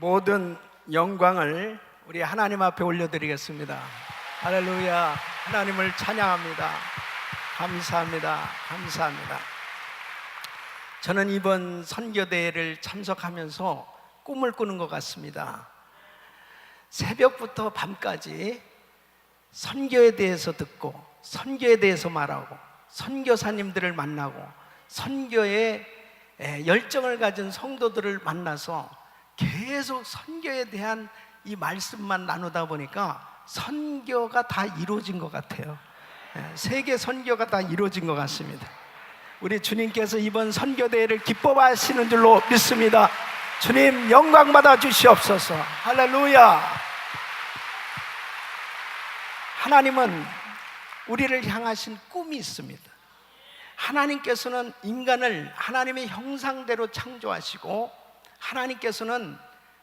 모든 영광을 우리 하나님 앞에 올려드리겠습니다. 할렐루야. 하나님을 찬양합니다. 감사합니다. 감사합니다. 저는 이번 선교대회를 참석하면서 꿈을 꾸는 것 같습니다. 새벽부터 밤까지 선교에 대해서 듣고, 선교에 대해서 말하고, 선교사님들을 만나고, 선교에 열정을 가진 성도들을 만나서 계속 선교에 대한 이 말씀만 나누다 보니까 선교가 다 이루어진 것 같아요. 세계 선교가 다 이루어진 것 같습니다. 우리 주님께서 이번 선교대회를 기뻐하시는 줄로 믿습니다. 주님 영광 받아 주시옵소서. 할렐루야. 하나님은 우리를 향하신 꿈이 있습니다. 하나님께서는 인간을 하나님의 형상대로 창조하시고 하나님께서는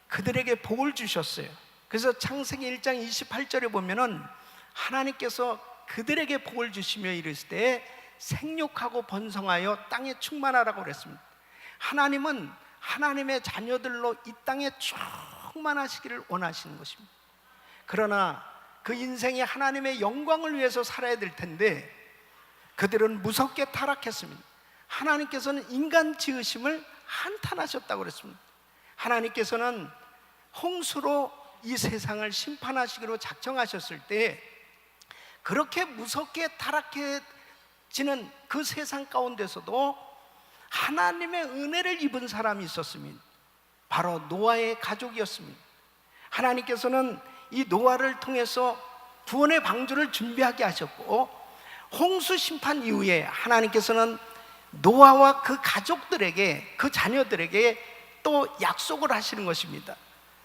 그들에게 복을 주셨어요. 그래서 창세기 1장 28절에 보면은 하나님께서 그들에게 복을 주시며 이르실 때 생육하고 번성하여 땅에 충만하라고 그랬습니다. 하나님은 하나님의 자녀들로 이 땅에 충만하시기를 원하시는 것입니다. 그러나 그 인생이 하나님의 영광을 위해서 살아야 될 텐데 그들은 무섭게 타락했습니다. 하나님께서는 인간 지으심을 한탄하셨다고 그랬습니다. 하나님께서는 홍수로 이 세상을 심판하시기로 작정하셨을 때 그렇게 무섭게 타락해지는 그 세상 가운데서도 하나님의 은혜를 입은 사람이 있었습니다. 바로 노아의 가족이었습니다. 하나님께서는 이 노아를 통해서 구원의 방주를 준비하게 하셨고 홍수 심판 이후에 하나님께서는 노아와 그 가족들에게, 그 자녀들에게 또 약속을 하시는 것입니다.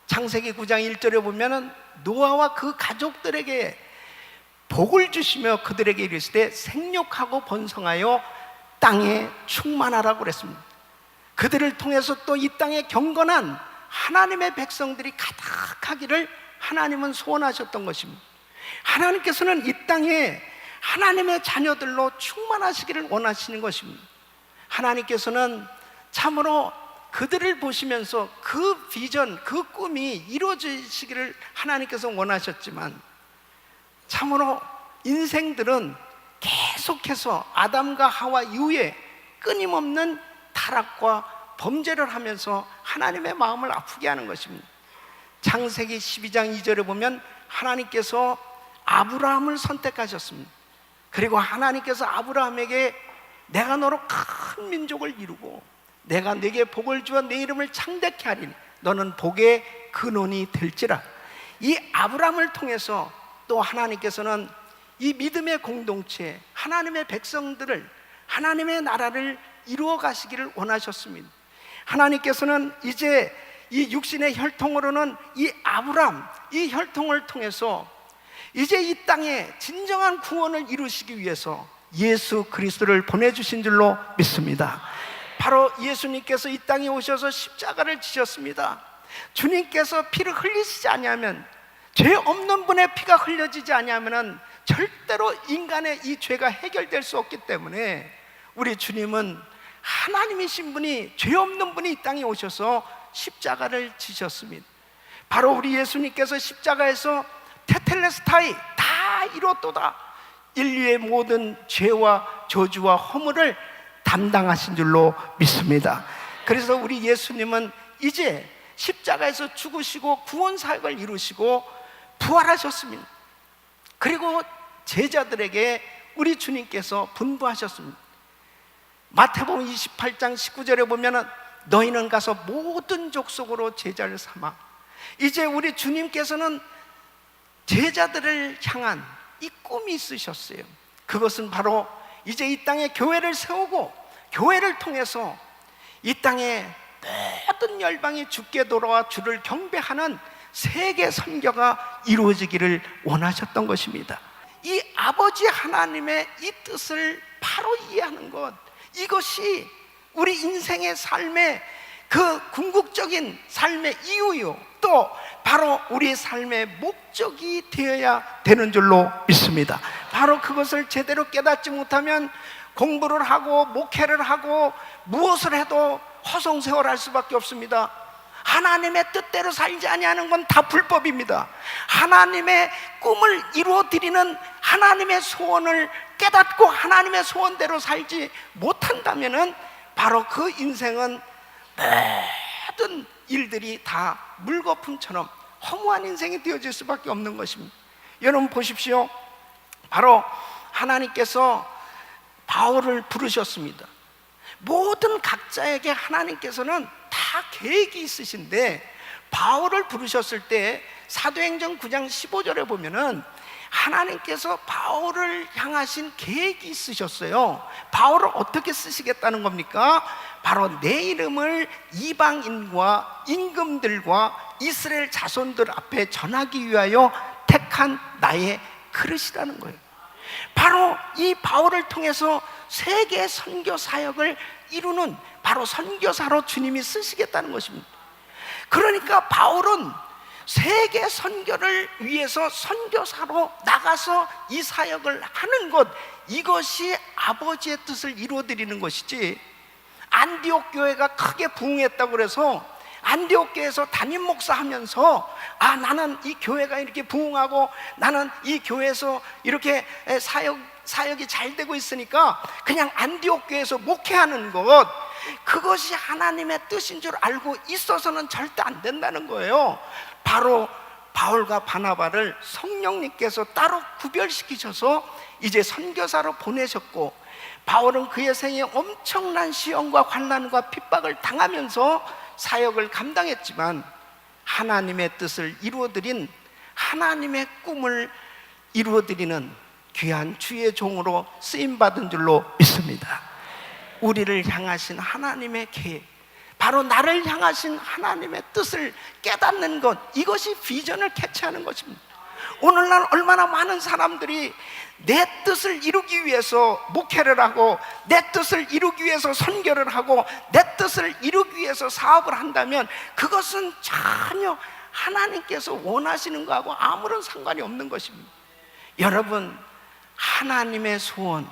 창세기 9장 1절에 보면은 노아와 그 가족들에게 복을 주시며 그들에게 이르실 때 생육하고 번성하여 땅에 충만하라고 그랬습니다. 그들을 통해서 또 이 땅에 경건한 하나님의 백성들이 가득하기를 하나님은 소원하셨던 것입니다. 하나님께서는 이 땅에 하나님의 자녀들로 충만하시기를 원하시는 것입니다. 하나님께서는 참으로 그들을 보시면서 그 비전, 그 꿈이 이루어지시기를 하나님께서 원하셨지만 참으로 인생들은 계속해서 아담과 하와 이후에 끊임없는 타락과 범죄를 하면서 하나님의 마음을 아프게 하는 것입니다. 창세기 12장 2절에 보면 하나님께서 아브라함을 선택하셨습니다. 그리고 하나님께서 아브라함에게 내가 너로 큰 민족을 이루고 내가 네게 복을 주어 내 이름을 창대케 하리니 너는 복의 근원이 될지라. 이 아브라함을 통해서 또 하나님께서는 이 믿음의 공동체, 하나님의 백성들을, 하나님의 나라를 이루어 가시기를 원하셨습니다. 하나님께서는 이제 이 육신의 혈통으로는 이 아브라함, 이 혈통을 통해서 이제 이 땅에 진정한 구원을 이루시기 위해서 예수 그리스도를 보내주신 줄로 믿습니다. 바로 예수님께서 이 땅에 오셔서 십자가를 지셨습니다. 주님께서 피를 흘리시지 아니하면, 죄 없는 분의 피가 흘려지지 아니하면 절대로 인간의 이 죄가 해결될 수 없기 때문에 우리 주님은 하나님이신 분이, 죄 없는 분이 이 땅에 오셔서 십자가를 지셨습니다. 바로 우리 예수님께서 십자가에서 테텔레스타이 다 이뤘도다, 인류의 모든 죄와 저주와 허물을 담당하신 줄로 믿습니다. 그래서 우리 예수님은 이제 십자가에서 죽으시고 구원 사역을 이루시고 부활하셨습니다. 그리고 제자들에게 우리 주님께서 분부하셨습니다. 마태복음 28장 19절에 보면은 너희는 가서 모든 족속으로 제자를 삼아. 이제 우리 주님께서는 제자들을 향한 이 꿈이 있으셨어요. 그것은 바로 이제 이 땅에 교회를 세우고 교회를 통해서 이 땅에 모든 열방이 주께 돌아와 주를 경배하는 세계 선교가 이루어지기를 원하셨던 것입니다. 이 아버지 하나님의 이 뜻을 바로 이해하는 것, 이것이 우리 인생의 삶의 그 궁극적인 삶의 이유요, 또 바로 우리 삶의 목적이 되어야 되는 줄로 믿습니다. 바로 그것을 제대로 깨닫지 못하면 공부를 하고 목회를 하고 무엇을 해도 허송세월할 수밖에 없습니다. 하나님의 뜻대로 살지 아니하는 건 다 불법입니다. 하나님의 꿈을 이루어드리는 하나님의 소원을 깨닫고 하나님의 소원대로 살지 못한다면은 바로 그 인생은 모든 일들이 다 물거품처럼 허무한 인생이 되어질 수밖에 없는 것입니다. 여러분 보십시오. 바로 하나님께서 바울을 부르셨습니다. 모든 각자에게 하나님께서는 다 계획이 있으신데 바울을 부르셨을 때 사도행전 9장 15절에 보면은 하나님께서 바울을 향하신 계획이 있으셨어요. 바울을 어떻게 쓰시겠다는 겁니까? 바로 내 이름을 이방인과 임금들과 이스라엘 자손들 앞에 전하기 위하여 택한 나의 그릇이라는 거예요. 바로 이 바울을 통해서 세계 선교 사역을 이루는 바로 선교사로 주님이 쓰시겠다는 것입니다. 그러니까 바울은 세계 선교를 위해서 선교사로 나가서 이 사역을 하는 것, 이것이 아버지의 뜻을 이루어드리는 것이지, 안디옥 교회가 크게 부흥했다고 그래서 안디옥 교회에서 담임 목사 하면서 나는 이 교회가 이렇게 부흥하고 나는 이 교회에서 이렇게 사역이 잘 되고 있으니까 그냥 안디옥 교회에서 목회하는 것, 그것이 하나님의 뜻인 줄 알고 있어서는 절대 안 된다는 거예요. 바로 바울과 바나바를 성령님께서 따로 구별시키셔서 이제 선교사로 보내셨고, 바울은 그의 생에 엄청난 시험과 환난과 핍박을 당하면서 사역을 감당했지만 하나님의 뜻을 이루어드린, 하나님의 꿈을 이루어드리는 귀한 주의 종으로 쓰임받은 줄로 믿습니다. 우리를 향하신 하나님의 계획, 바로 나를 향하신 하나님의 뜻을 깨닫는 것, 이것이 비전을 캐치하는 것입니다. 오늘날 얼마나 많은 사람들이 내 뜻을 이루기 위해서 목회를 하고, 내 뜻을 이루기 위해서 선교를 하고, 내 뜻을 이루기 위해서 사업을 한다면 그것은 전혀 하나님께서 원하시는 거하고 아무런 상관이 없는 것입니다. 여러분, 하나님의 소원,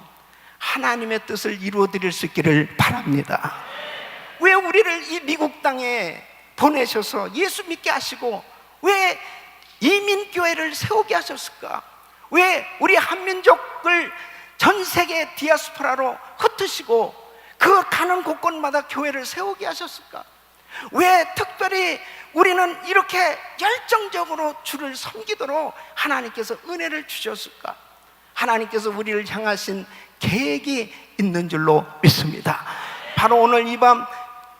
하나님의 뜻을 이루어드릴 수 있기를 바랍니다. 왜 우리를 이 미국 땅에 보내셔서 예수 믿게 하시고 왜 이민교회를 세우게 하셨을까? 왜 우리 한민족을 전 세계 디아스포라로 흩으시고 그 가는 곳곳마다 교회를 세우게 하셨을까? 왜 특별히 우리는 이렇게 열정적으로 주를 섬기도록 하나님께서 은혜를 주셨을까? 하나님께서 우리를 향하신 계획이 있는 줄로 믿습니다. 바로 오늘 이 밤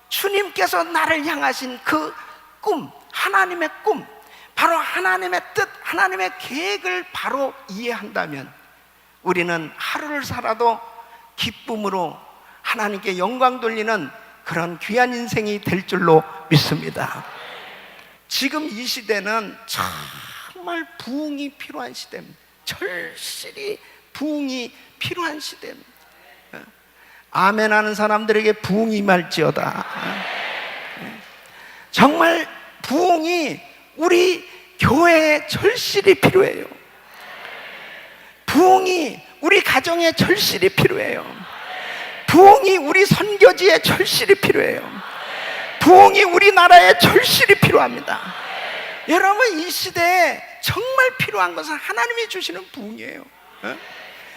주님께서 나를 향하신 그 꿈, 하나님의 꿈, 바로 하나님의 뜻, 하나님의 계획을 바로 이해한다면 우리는 하루를 살아도 기쁨으로 하나님께 영광 돌리는 그런 귀한 인생이 될 줄로 믿습니다. 지금 이 시대는 정말 부흥이 필요한 시대입니다. 절실히 부흥이 필요한 시대입니다. 아멘 하는 사람들에게 부흥이 임할지어다. 정말 부흥이 우리 교회에 절실히 필요해요. 부흥이 우리 가정에 절실히 필요해요. 부흥이 우리 선교지에 절실히 필요해요. 부흥이 우리나라에 절실히 필요합니다. 여러분, 이 시대에 정말 필요한 것은 하나님이 주시는 부흥이에요.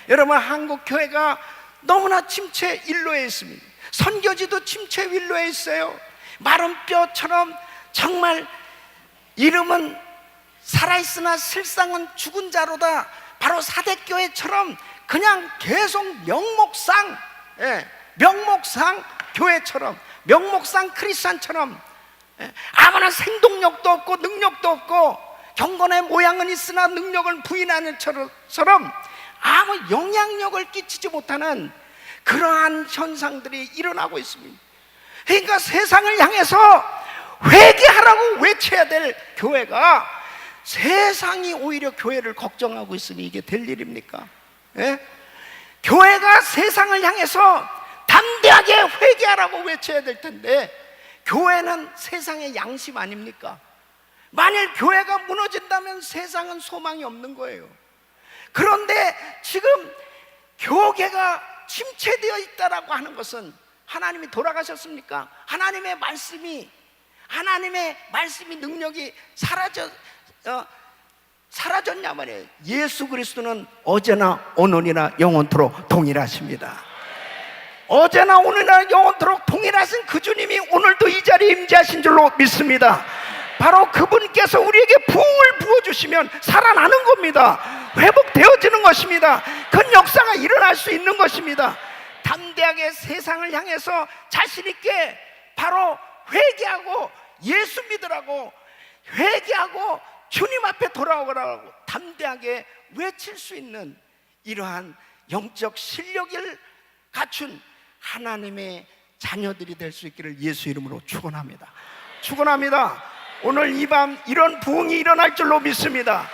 여러분, 한국 교회가 너무나 침체 일로에 있습니다. 선교지도 침체 일로에 있어요. 마른 뼈처럼 정말 이름은 살아있으나 실상은 죽은 자로다. 바로 사대교회처럼 그냥 계속 명목상 교회처럼, 명목상 크리스찬처럼 아무나 생동력도 없고 능력도 없고 경건의 모양은 있으나 능력을 부인하는 처럼 아무 영향력을 끼치지 못하는 그러한 현상들이 일어나고 있습니다. 그러니까 세상을 향해서 회개하라고 외쳐야 될 교회가 세상이 오히려 교회를 걱정하고 있으니 이게 될 일입니까? 교회가 세상을 향해서 담대하게 회개하라고 외쳐야 될 텐데 교회는 세상의 양심 아닙니까? 만일 교회가 무너진다면 세상은 소망이 없는 거예요. 그런데 지금 교계가 침체되어 있다라고 하는 것은 하나님이 돌아가셨습니까? 하나님의 말씀이 하나님의 말씀이 능력이 사라졌냐 말이에요. 예수 그리스도는 어제나 오늘이나 영원토록 동일하십니다. 어제나 오늘이나 영원토록 동일하신 그 주님이 오늘도 이 자리에 임재하신 줄로 믿습니다. 바로 그분께서 우리에게 부흥을 부어주시면 살아나는 겁니다. 회복되어지는 것입니다. 그 역사가 일어날 수 있는 것입니다. 담대하게 세상을 향해서 자신 있게 바로 회개하고 예수 믿으라고, 회개하고 주님 앞에 돌아오라고 담대하게 외칠 수 있는 이러한 영적 실력을 갖춘 하나님의 자녀들이 될 수 있기를 예수 이름으로 축원합니다. 축원합니다. 오늘 이 밤 이런 부흥이 일어날 줄로 믿습니다.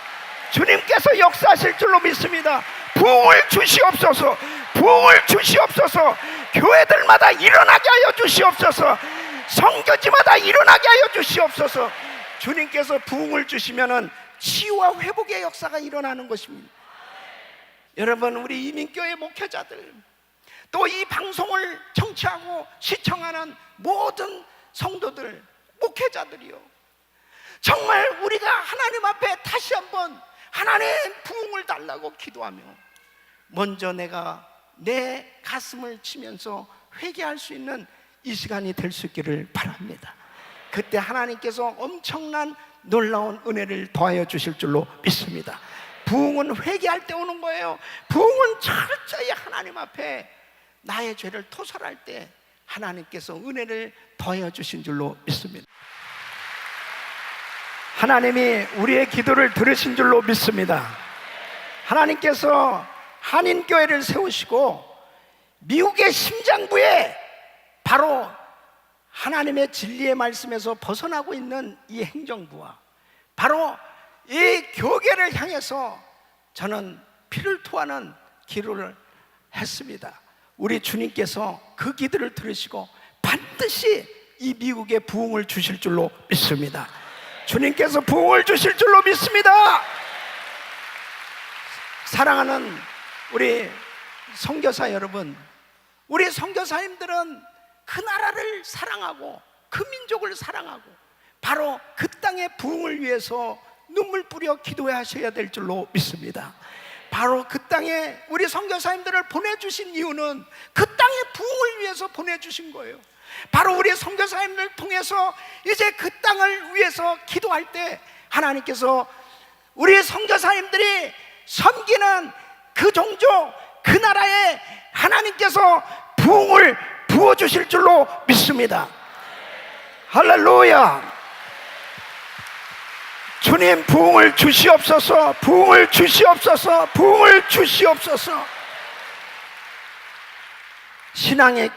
주님께서 역사하실 줄로 믿습니다. 부흥을 주시옵소서. 부흥을 주시옵소서. 교회들마다 일어나게 하여 주시옵소서. 성교지마다 일어나게 하여 주시옵소서. 주님께서 부흥을 주시면은 치유와 회복의 역사가 일어나는 것입니다. 여러분, 우리 이민교회 목회자들, 또 이 방송을 청취하고 시청하는 모든 성도들, 목회자들이요, 정말 우리가 하나님 앞에 다시 한번 하나님 부흥을 달라고 기도하며 먼저 내가 내 가슴을 치면서 회개할 수 있는 이 시간이 될 수 있기를 바랍니다. 그때 하나님께서 엄청난 놀라운 은혜를 더하여 주실 줄로 믿습니다. 부흥은 회개할 때 오는 거예요. 부흥은 철저히 하나님 앞에 나의 죄를 토설할 때 하나님께서 은혜를 더하여 주신 줄로 믿습니다. 하나님이 우리의 기도를 들으신 줄로 믿습니다. 하나님께서 한인교회를 세우시고 미국의 심장부에 바로 하나님의 진리의 말씀에서 벗어나고 있는 이 행정부와 바로 이 교계를 향해서 저는 피를 토하는 기도를 했습니다. 우리 주님께서 그 기도를 들으시고 반드시 이 미국에 부흥을 주실 줄로 믿습니다. 주님께서 부흥을 주실 줄로 믿습니다. 사랑하는 우리 선교사 여러분, 우리 선교사님들은 그 나라를 사랑하고 그 민족을 사랑하고 바로 그 땅의 부흥을 위해서 눈물 뿌려 기도하셔야 될 줄로 믿습니다. 바로 그 땅에 우리 선교사님들을 보내주신 이유는 그 땅의 부흥을 위해서 보내주신 거예요. 바로 우리 선교사님들을 통해서 이제 그 땅을 위해서 기도할 때 하나님께서 우리 선교사님들이 섬기는 그 종족, 그 나라에 하나님께서 부흥을 부어주실 줄로 믿습니다. 할렐루야. 주님, 부흥을 주시옵소서. 부흥을 주시옵소서. 부흥을 주시옵소서. 신앙의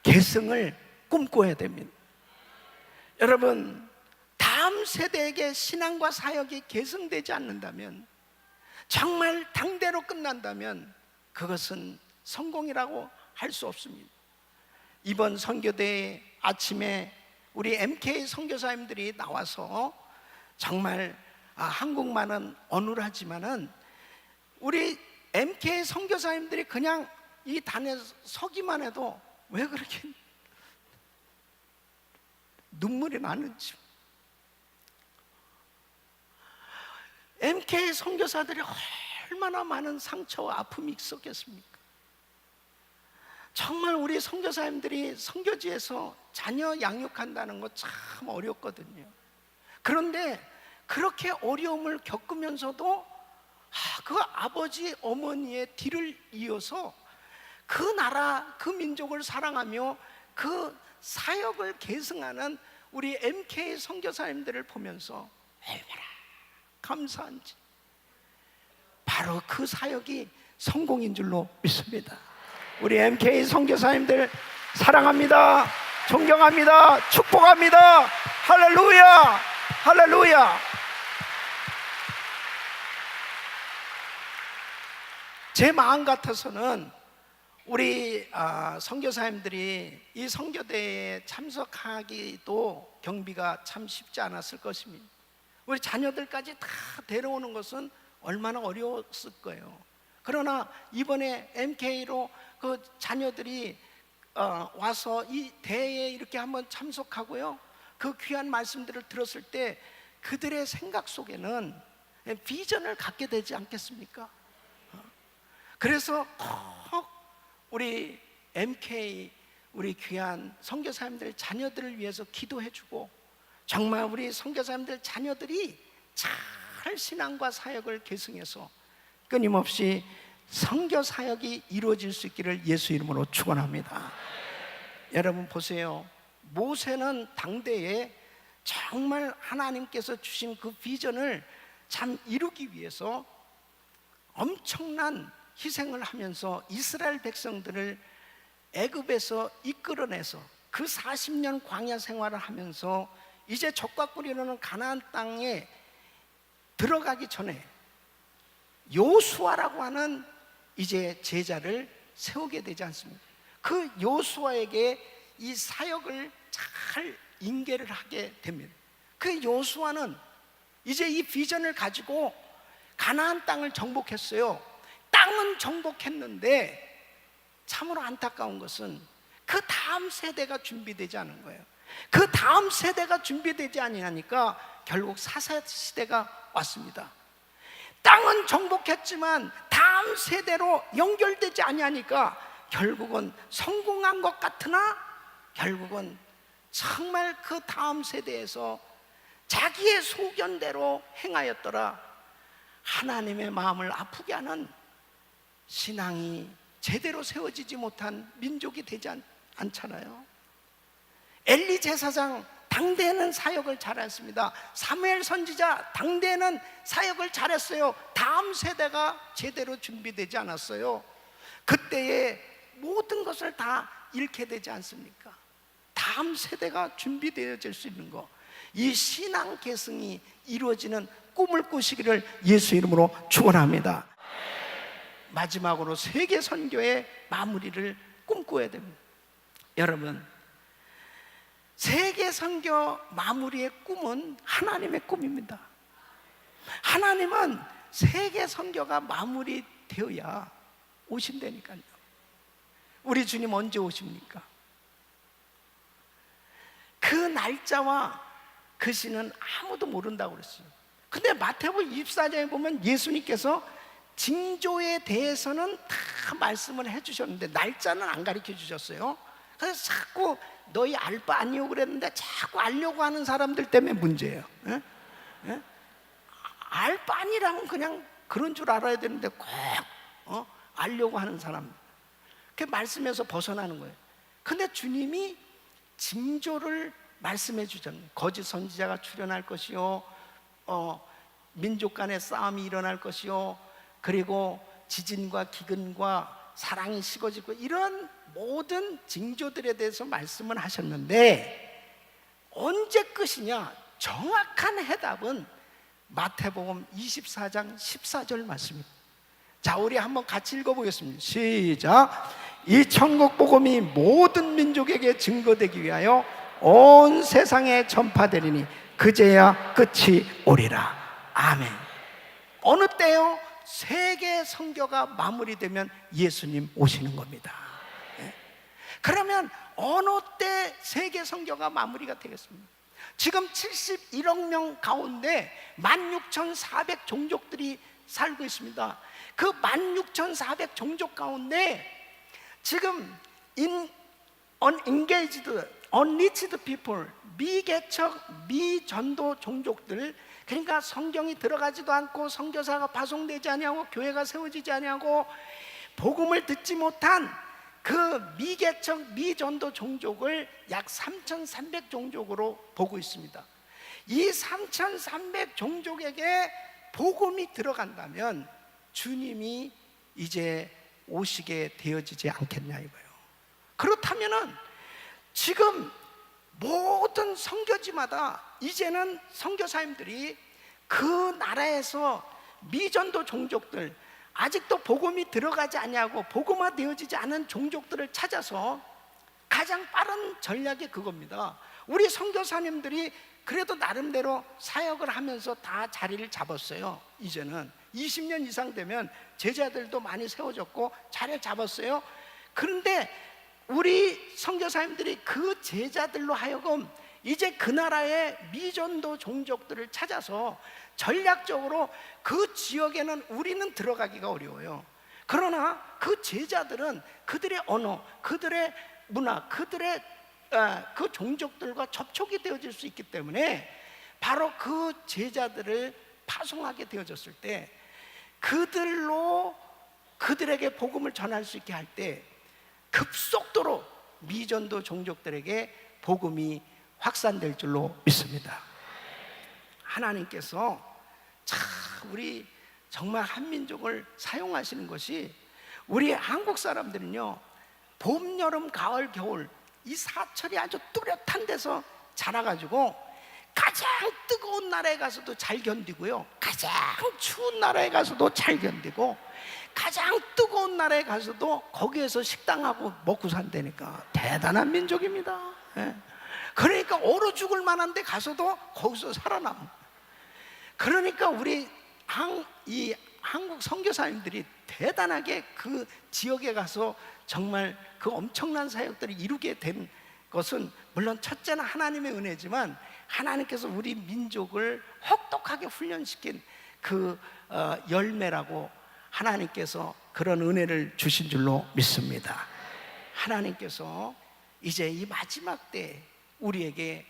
계승을 꿈꿔야 됩니다. 여러분, 다음 세대에게 신앙과 사역이 계승되지 않는다면, 정말 당대로 끝난다면 그것은 성공이라고 할 수 없습니다. 이번 선교대회 아침에 우리 MK 선교사님들이 나와서 정말 한국말은 어눌하지만은 우리 MK 선교사님들이 그냥 이 단에 서기만 해도 왜 그렇게 눈물이 나는지, MK 선교사들이 얼마나 많은 상처와 아픔이 있었겠습니까? 정말 우리 선교사님들이 선교지에서 자녀 양육한다는 거 참 어렵거든요. 그런데 그렇게 어려움을 겪으면서도 그 아버지 어머니의 뒤를 이어서 그 나라 그 민족을 사랑하며 그 사역을 계승하는 우리 MK 선교사님들을 보면서 얼마나 감사한지, 바로 그 사역이 성공인 줄로 믿습니다. 우리 MK 선교사님들 사랑합니다. 존경합니다. 축복합니다. 할렐루야. 할렐루야. 제 마음 같아서는 우리 선교사님들이 이 선교대회에 참석하기도 경비가 참 쉽지 않았을 것입니다. 우리 자녀들까지 다 데려오는 것은 얼마나 어려웠을 거예요. 그러나 이번에 MK로 그 자녀들이 와서 이 대회에 이렇게 한번 참석하고요, 그 귀한 말씀들을 들었을 때 그들의 생각 속에는 비전을 갖게 되지 않겠습니까? 그래서 꼭 우리 MK 우리 귀한 선교사님들 자녀들을 위해서 기도해주고, 정말 우리 선교사님들 자녀들이 잘 신앙과 사역을 계승해서 끊임없이 선교 사역이 이루어질 수 있기를 예수 이름으로 축원합니다. 여러분 보세요. 모세는 당대에 정말 하나님께서 주신 그 비전을 참 이루기 위해서 엄청난 희생을 하면서 이스라엘 백성들을 애굽에서 이끌어내서 그 40년 광야 생활을 하면서 이제 적과 꿀이로는 가나안 땅에 들어가기 전에 요수아라고 하는 이제 제자를 세우게 되지 않습니까? 그 요수아에게 이 사역을 잘 인계를 하게 됩니다. 그 요수아는 이제 이 비전을 가지고 가나안 땅을 정복했어요. 땅은 정복했는데 참으로 안타까운 것은 그 다음 세대가 준비되지 않은 거예요. 그 다음 세대가 준비되지 아니하니까 결국 사사시대가 왔습니다. 땅은 정복했지만 다음 세대로 연결되지 아니하니까 결국은 성공한 것 같으나 결국은 정말 그 다음 세대에서 자기의 소견대로 행하였더라 하나님의 마음을 아프게 하는 신앙이 제대로 세워지지 못한 민족이 되지 않잖아요. 엘리 제사장 당대에는 사역을 잘했습니다. 사무엘 선지자 당대에는 사역을 잘했어요. 다음 세대가 제대로 준비되지 않았어요. 그때에 모든 것을 다 잃게 되지 않습니까? 다음 세대가 준비되어질 수 있는 것, 이 신앙 계승이 이루어지는 꿈을 꾸시기를 예수 이름으로 축원합니다. 마지막으로 세계 선교의 마무리를 꿈꿔야 됩니다. 여러분, 세계 선교 마무리의 꿈은 하나님의 꿈입니다. 하나님은 세계 선교가 마무리되어야 오신다니까요. 우리 주님 언제 오십니까? 그 날짜와 그 시는 아무도 모른다고 그랬어요. 근데 마태복음 24장에 보면 예수님께서 징조에 대해서는 다 말씀을 해주셨는데 날짜는 안 가르쳐 주셨어요. 그래서 자꾸 너희 알 바 아니오 그랬는데 자꾸 알려고 하는 사람들 때문에 문제예요. 알 바 아니라면 그냥 그런 줄 알아야 되는데 꼭 알려고 하는 사람, 그 말씀에서 벗어나는 거예요. 근데 주님이 징조를 말씀해 주잖아요. 거짓 선지자가 출현할 것이요, 민족 간의 싸움이 일어날 것이요, 그리고 지진과 기근과 사랑이 식어지고, 이런 모든 징조들에 대해서 말씀을 하셨는데 언제 끝이냐? 정확한 해답은 마태복음 24장 14절 말씀입니다. 자, 우리 한번 같이 읽어보겠습니다. 시작. 이 천국 복음이 모든 민족에게 증거되기 위하여 온 세상에 전파되리니 그제야 끝이 오리라. 아멘. 어느 때요? 세계 선교가 마무리되면 예수님 오시는 겁니다. 그러면 어느 때 세계 선교가 마무리가 되겠습니까? 지금 71억 명 가운데 16,400 종족들이 살고 있습니다. 그 16,400 종족 가운데 지금 unengaged, unreached people, 미개척, 미전도 종족들, 그러니까 성경이 들어가지도 않고 선교사가 파송되지 아니하고 교회가 세워지지 아니하고 복음을 듣지 못한 그 미개척, 미전도 종족을 약 3,300 종족으로 보고 있습니다. 이 3,300 종족에게 복음이 들어간다면 주님이 이제 오시게 되어지지 않겠냐 이거예요. 그렇다면은 지금 모든 선교지마다 이제는 선교사님들이 그 나라에서 미전도 종족들, 아직도 복음이 들어가지 않냐고 복음화되어지지 않은 종족들을 찾아서 가장 빠른 전략이 그겁니다. 우리 선교사님들이 그래도 나름대로 사역을 하면서 다 자리를 잡았어요. 이제는 20년 이상 되면 제자들도 많이 세워졌고 자리를 잡았어요. 그런데 우리 선교사님들이 그 제자들로 하여금 이제 그 나라의 미전도 종족들을 찾아서 전략적으로 그 지역에는 우리는 들어가기가 어려워요. 그러나 그 제자들은 그들의 언어, 그들의 문화, 그들의 그 종족들과 접촉이 되어질 수 있기 때문에 바로 그 제자들을 파송하게 되어졌을 때 그들로 그들에게 복음을 전할 수 있게 할 때 급속도로 미전도 종족들에게 복음이 확산될 줄로 믿습니다. 하나님께서 참 우리 정말 한민족을 사용하시는 것이, 우리 한국 사람들은요 봄, 여름, 가을, 겨울 이 사철이 아주 뚜렷한 데서 자라가지고 가장 뜨거운 나라에 가서도 잘 견디고요, 가장 추운 나라에 가서도 잘 견디고, 가장 뜨거운 나라에 가서도 거기에서 식당하고 먹고 산다니까 대단한 민족입니다. 그러니까 얼어 죽을 만한 데 가서도 거기서 살아남. 그러니까 우리 이 한국 선교사님들이 대단하게 그 지역에 가서 정말 그 엄청난 사역들을 이루게 된 것은 물론 첫째는 하나님의 은혜지만 하나님께서 우리 민족을 혹독하게 훈련시킨 그 열매라고 하나님께서 그런 은혜를 주신 줄로 믿습니다. 하나님께서 이제 이 마지막 때 우리에게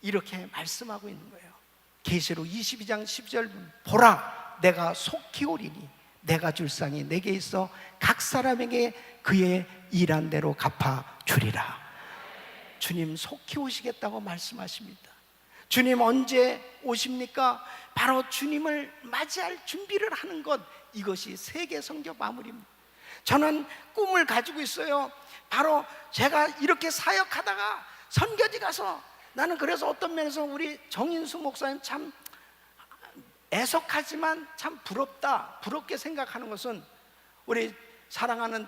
이렇게 말씀하고 있는 거예요. 계시록 22장 12절 보라 내가 속히 오리니 내가 줄 상이 내게 있어 각 사람에게 그의 일한 대로 갚아 주리라. 주님 속히 오시겠다고 말씀하십니다. 주님 언제 오십니까? 바로 주님을 맞이할 준비를 하는 것, 이것이 세계 선교 마무리입니다. 저는 꿈을 가지고 있어요. 바로 제가 이렇게 사역하다가 선교지 가서, 나는 그래서 어떤 면에서 우리 정인수 목사님 참 애석하지만 참 부럽다, 부럽게 생각하는 것은 우리 사랑하는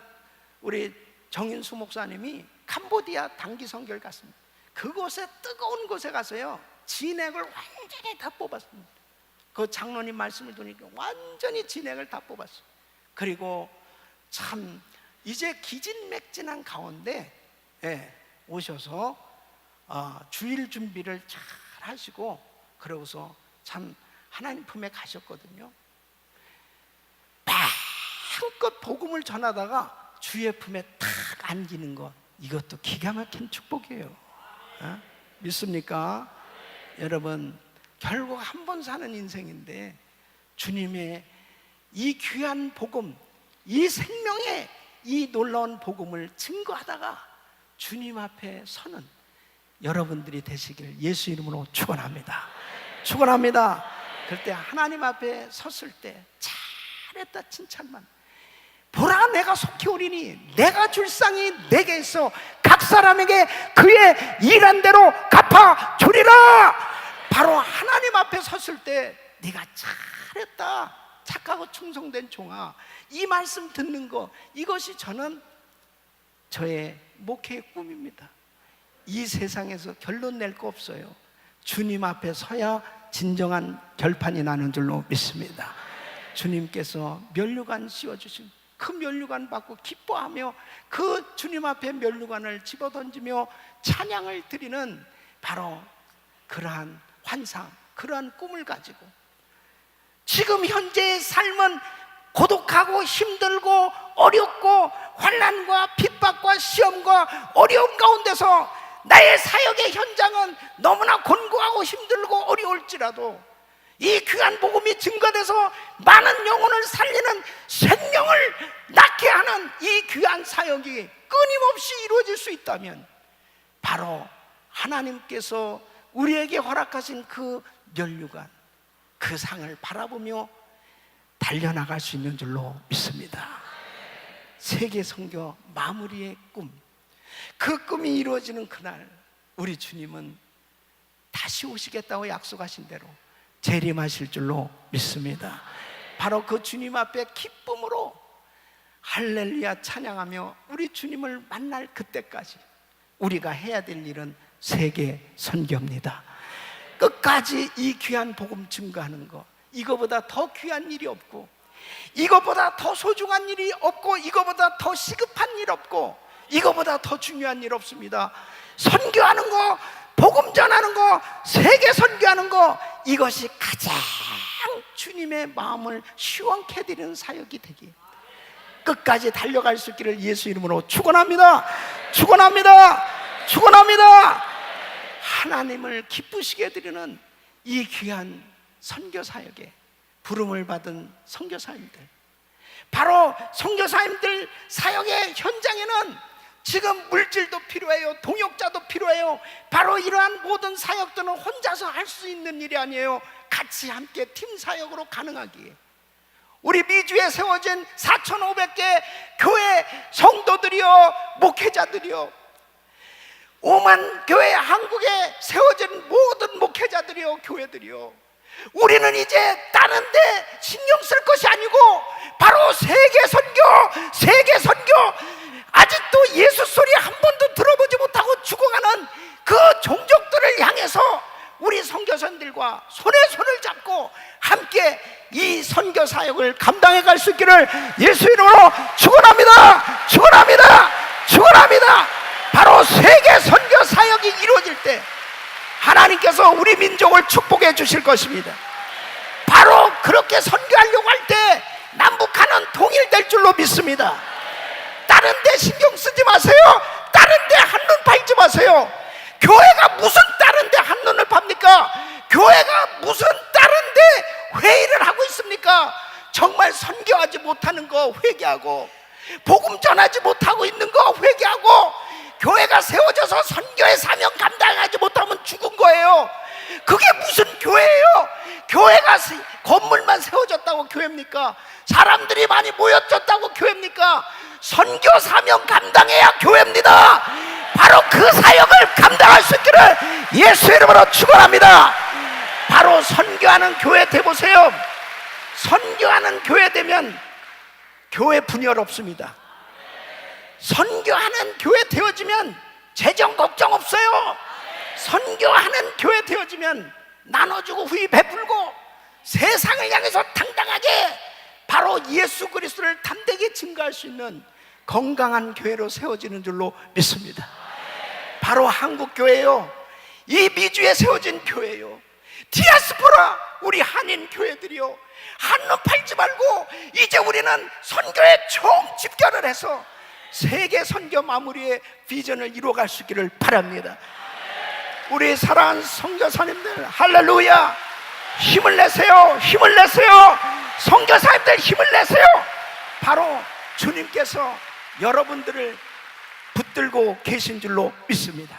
우리 정인수 목사님이 캄보디아 단기 선교를 갔습니다. 그곳에 뜨거운 곳에 가서요 진액을 완전히 다 뽑았습니다. 그 장로님 말씀을 들으니까 완전히 진액을 다 뽑았어요. 그리고 참 이제 기진맥진한 가운데 오셔서 주일 준비를 잘 하시고 그러고서 참 하나님 품에 가셨거든요. 마음껏 복음을 전하다가 주의 품에 탁 안기는 것, 이것도 기가 막힌 축복이에요. 믿습니까? 여러분, 결국 한 번 사는 인생인데 주님의 이 귀한 복음, 이 생명의 이 놀라운 복음을 증거하다가 주님 앞에 서는 여러분들이 되시길 예수 이름으로 축원합니다. 축원합니다. 그때 하나님 앞에 섰을 때 잘했다 칭찬만, 보라 내가 속히 오리니 내가 줄 상이 내게 있어 각 사람에게 그의 일한 대로 갚아 주리라. 바로 하나님 앞에 섰을 때 네가 잘했다, 착하고 충성된 종아, 이 말씀 듣는 거, 이것이 저는 저의 목회의 꿈입니다. 이 세상에서 결론 낼 거 없어요. 주님 앞에 서야 진정한 결판이 나는 줄로 믿습니다. 주님께서 면류관 씌워주신 그 면류관 받고 기뻐하며 그 주님 앞에 면류관을 집어던지며 찬양을 드리는 바로 그러한 환상, 그러한 꿈을 가지고 지금 현재의 삶은 고독하고 힘들고 어렵고 환난과 핍박과 시험과 어려움 가운데서 나의 사역의 현장은 너무나 곤고하고 힘들고 어려울지라도 이 귀한 복음이 증거돼서 많은 영혼을 살리는 생명을 낳게 하는 이 귀한 사역이 끊임없이 이루어질 수 있다면 바로 하나님께서 우리에게 허락하신 그 면류관, 그 상을 바라보며 달려나갈 수 있는 줄로 믿습니다. 세계 선교 마무리의 꿈, 그 꿈이 이루어지는 그날 우리 주님은 다시 오시겠다고 약속하신 대로 재림하실 줄로 믿습니다. 바로 그 주님 앞에 기쁨으로 할렐루야 찬양하며 우리 주님을 만날 그때까지 우리가 해야 될 일은 세계 선교입니다. 끝까지 이 귀한 복음 증거하는 것, 이거보다 더 귀한 일이 없고, 이거보다 더 소중한 일이 없고, 이거보다 더 시급한 일 없고, 이거보다 더 중요한 일 없습니다. 선교하는 거 복음 전하는 거, 세계 선교하는 거, 이것이 가장 주님의 마음을 시원케 해드리는 사역이 되기, 끝까지 달려갈 수 있기를 예수 이름으로 축원합니다. 축원합니다. 축원합니다. 하나님을 기쁘시게 해드리는 이 귀한 선교사역에 부름을 받은 선교사님들, 바로 선교사님들 사역의 현장에는 지금 물질도 필요해요. 동역자도 필요해요. 바로 이러한 모든 사역들은 혼자서 할 수 있는 일이 아니에요. 같이 함께 팀 사역으로 가능하기에 우리 미주에 세워진 4,500개 교회 성도들이요, 목회자들이요, 5만 교회, 한국에 세워진 모든 목회자들이요, 교회들이요, 우리는 이제 다른 데 신경 쓸 것이 아니고 바로 세계 선교, 세계 선교, 아직도 예수 소리 한 번도 들어보지 못하고 죽어가는 그 종족들을 향해서 우리 선교사님들과 손에 손을 잡고 함께 이 선교 사역을 감당해 갈 수 있기를 예수 이름으로 축원합니다. 축원합니다. 축원합니다. 바로 세계 선교 사역이 이루어질 때 하나님께서 우리 민족을 축복해 주실 것입니다. 바로 그렇게 선교하려고 할 때 남북한은 통일될 줄로 믿습니다. 다른 데 신경 쓰지 마세요. 다른 데 한눈 팔지 마세요. 교회가 무슨 다른 데 한눈을 팝니까? 교회가 무슨 다른 데 회의를 하고 있습니까? 정말 선교하지 못하는 거 회개하고, 복음 전하지 못하고 있는 거 회개하고, 교회가 세워져서 선교의 사명 감당하지 못하면 죽은 거예요. 그게 무슨 교회예요? 교회가 건물만 세워졌다고 교회입니까? 사람들이 많이 모여졌다고 교회입니까? 선교 사명 감당해야 교회입니다. 바로 그 사역을 감당할 수 있기를 예수 이름으로 축원합니다. 바로 선교하는 교회 되보세요. 선교하는 교회 되면 교회 분열 없습니다. 선교하는 교회 되어지면 재정 걱정 없어요. 선교하는 교회 되어지면 나눠주고 후히 베풀고 세상을 향해서 당당하게 바로 예수 그리스도를 담대하게 증거할 수 있는 건강한 교회로 세워지는 줄로 믿습니다. 바로 한국교회요, 이 미주에 세워진 교회요, 디아스포라 우리 한인 교회들이요, 한눈 팔지 말고 이제 우리는 선교에 총 집결을 해서 세계 선교 마무리의 비전을 이루어갈 수 있기를 바랍니다. 우리 사랑하는 선교사님들, 할렐루야, 힘을 내세요. 힘을 내세요. 선교사님들 힘을 내세요. 바로 주님께서 여러분들을 붙들고 계신 줄로 믿습니다.